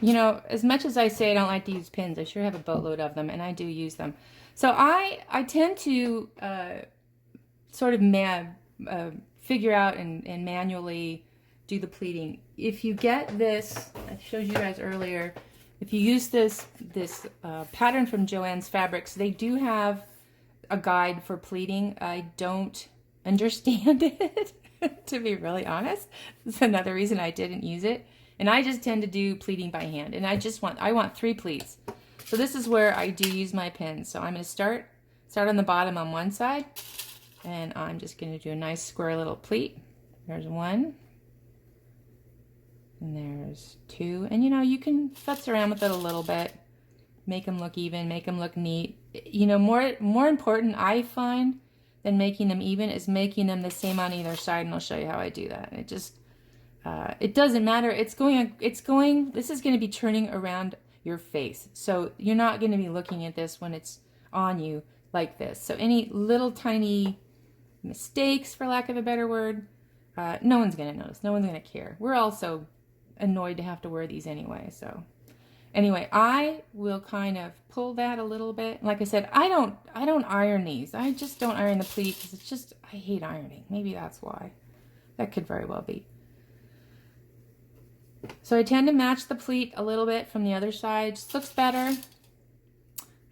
you know, as much as I say I don't like to use pins, I sure have a boatload of them, and I do use them. So I tend to sort of figure out and manually do the pleating. If you get this, I showed you guys earlier, if you use this pattern from Joann's Fabrics, they do have a guide for pleating. I don't understand it, to be really honest. That's another reason I didn't use it. And I just tend to do pleating by hand. And I want 3 pleats. So this is where I do use my pins. So I'm going to start on the bottom on one side. And I'm just going to do a nice square little pleat. There's 1. And there's 2. And you know, you can futz around with it a little bit. Make them look even, make them look neat. You know, more important, I find, than making them even is making them the same on either side. And I'll show you how I do that. And it doesn't matter. This is going to be turning around your face. So you're not going to be looking at this when it's on you like this. So any little tiny mistakes, for lack of a better word, no one's going to notice. No one's going to care. We're also annoyed to have to wear these anyway. So anyway, I will kind of pull that a little bit. Like I said, I don't iron these. I just don't iron the pleat because it's just, I hate ironing. Maybe that's why. That could very well be. So I tend to match the pleat a little bit from the other side. Just looks better.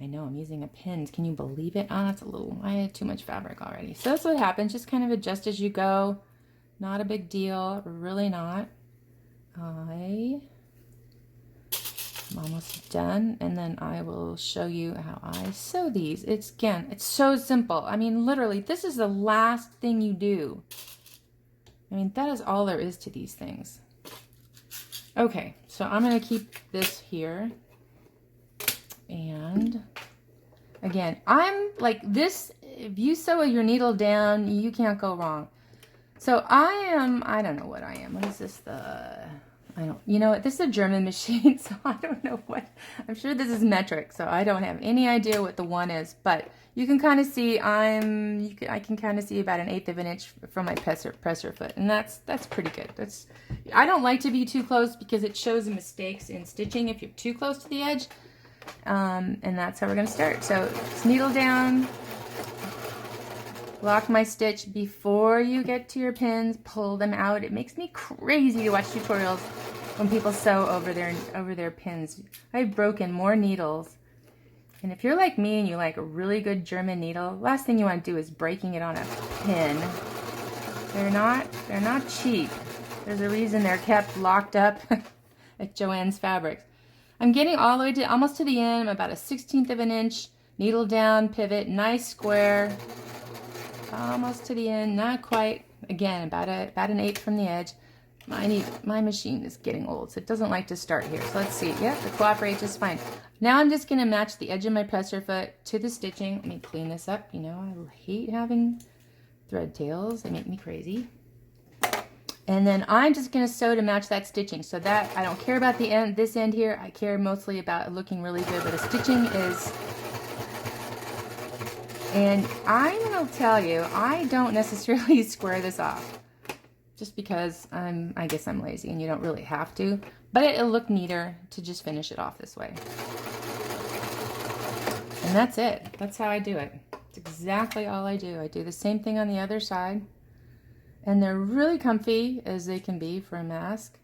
I know I'm using a pin. Can you believe it? Oh, that's a little, I had too much fabric already. So that's what happens. Just kind of adjust as you go. Not a big deal. Really not. I'm almost done. And then I will show you how I sew these. It's so simple. I mean, literally, this is the last thing you do. I mean, that is all there is to these things. Okay, so I'm going to keep this here. And again, I'm like this, if you sew your needle down, you can't go wrong. So I don't know what I am. What is this? You know what? This is a German machine, so I don't know what. I'm sure this is metric, so I don't have any idea what the 1 is. But you can kind of see I can kind of see about 1/8 of an inch from my presser foot, and that's pretty good. I don't like to be too close because it shows mistakes in stitching if you're too close to the edge. And that's how we're going to start. So it's needle down, lock my stitch before you get to your pins, pull them out. It makes me crazy to watch tutorials when people sew over their pins. I've broken more needles. And if you're like me and you like a really good German needle, last thing you want to do is breaking it on a pin. They're not cheap. There's a reason they're kept locked up at Joann's Fabrics. I'm getting all the way to almost to the end. I'm about 1/16 of an inch. Needle down, pivot, nice square. Almost to the end, not quite. Again, about 1/8 from the edge. My machine is getting old, so it doesn't like to start here. So let's see. Yep, it cooperates just fine. Now I'm just going to match the edge of my presser foot to the stitching. Let me clean this up. You know, I hate having thread tails. They make me crazy. And then I'm just going to sew to match that stitching. So that, I don't care about the end, this end here. I care mostly about it looking really good, but the stitching is... And I'm going to tell you, I don't necessarily square this off. Just because I guess I'm lazy and you don't really have to. But it'll look neater to just finish it off this way. And that's it. That's how I do it. It's exactly all I do. I do the same thing on the other side. And they're really comfy as they can be for a mask.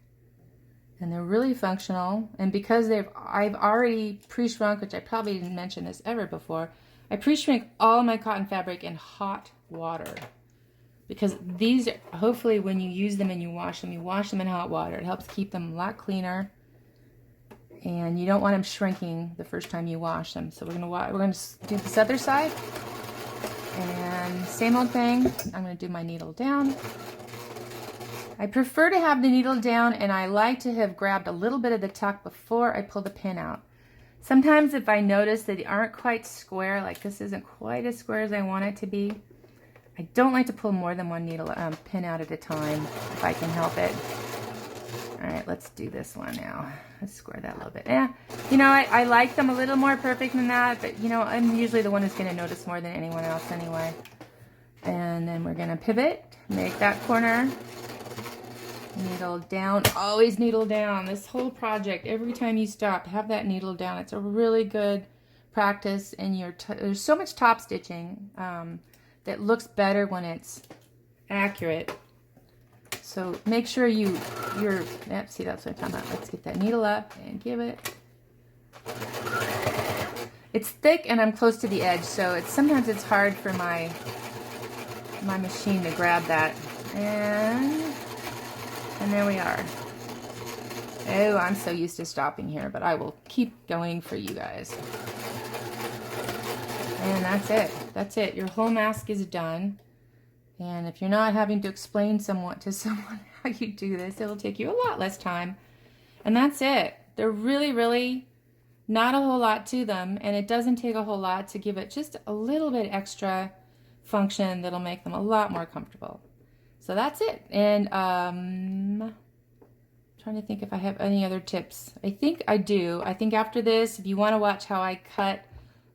And they're really functional. And because I've already pre-shrunk, which I probably didn't mention this ever before, I pre-shrink all my cotton fabric in hot water. Because these, hopefully when you use them and you wash them in hot water. It helps keep them a lot cleaner. And you don't want them shrinking the first time you wash them. So we're gonna do this other side. And same old thing, I'm going to do my needle down. I prefer to have the needle down, and I like to have grabbed a little bit of the tuck before I pull the pin out. Sometimes if I notice that they aren't quite square, like this isn't quite as square as I want it to be, I don't like to pull more than one needle pin out at a time if I can help it. All right, let's do this one now. Let's square that a little bit. Yeah, you know, I like them a little more perfect than that, but you know, I'm usually the one who's going to notice more than anyone else anyway. And then we're going to pivot, make that corner, Needle down, always needle down. This whole project, every time you stop, have that needle down. It's a really good practice, and there's so much top stitching that looks better when it's accurate. So make sure you're, see, that's what I'm talking about. Let's get that needle up and give it. It's thick and I'm close to the edge, so sometimes it's hard for my machine to grab that. And there we are. Oh, I'm so used to stopping here, but I will keep going for you guys. And that's it. That's it. Your whole mask is done. And if you're not having to explain to someone how you do this, it'll take you a lot less time. And that's it. They're really, really not a whole lot to them, and it doesn't take a whole lot to give it just a little bit extra function that'll make them a lot more comfortable. So that's it. And trying to think if I have any other tips. I think I do. I think after this, if you want to watch how I cut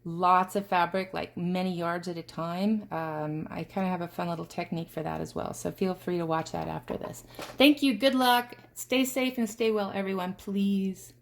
lots of fabric, like many yards at a time, I kind of have a fun little technique for that as well. So feel free to watch that after this. Thank you. Good luck. Stay safe and stay well, everyone, please.